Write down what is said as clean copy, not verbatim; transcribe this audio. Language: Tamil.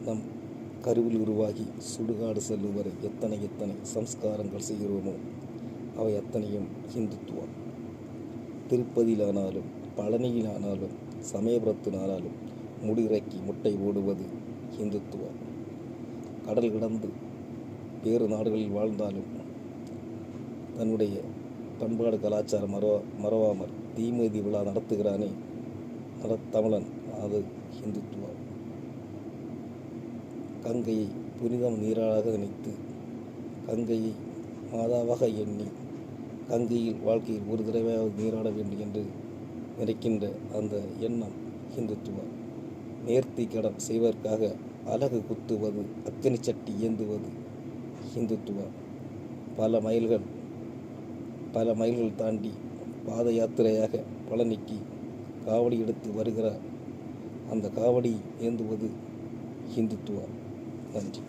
நம் கருவில் உருவாகி சுடுகாடு செல்லும் வரை எத்தனை எத்தனை சம்ஸ்காரங்கள் செய்கிறோமோ அவை அத்தனையும் ஹிந்துத்துவம். திருப்பதியிலானாலும் பழனியிலானாலும் சமயபுரத்தினாலும் முடியிறக்கி முட்டை போடுவது ஹிந்துத்துவம். கடல் கடந்து வேறு நாடுகளில் வாழ்ந்தாலும் தன்னுடைய பண்பாடு கலாச்சாரம் மறவாமல் தீமிதி விழா நடத்துகிறானே தமிழன், அது ஹிந்துத்துவம். கங்கையை புனிதம் நீராக நினைத்து கங்கையை மாதாவாக எண்ணி கங்கையில் வாழ்க்கையில் ஒரு தடவையாவது நீராட வேண்டும் என்று நினைக்கின்ற அந்த எண்ணம் ஹிந்துத்துவம். நேர்த்தி கடன் செய்வதற்காக அலகு குத்துவது, அக்கினி சட்டி ஏந்துவது ஹிந்துத்துவம். பல மைல்கள் தாண்டி பாத யாத்திரையாக பழனிக்கு காவடி எடுத்து வருகிற அந்த காவடி ஏந்துவது ஹிந்துத்துவம். நன்றி.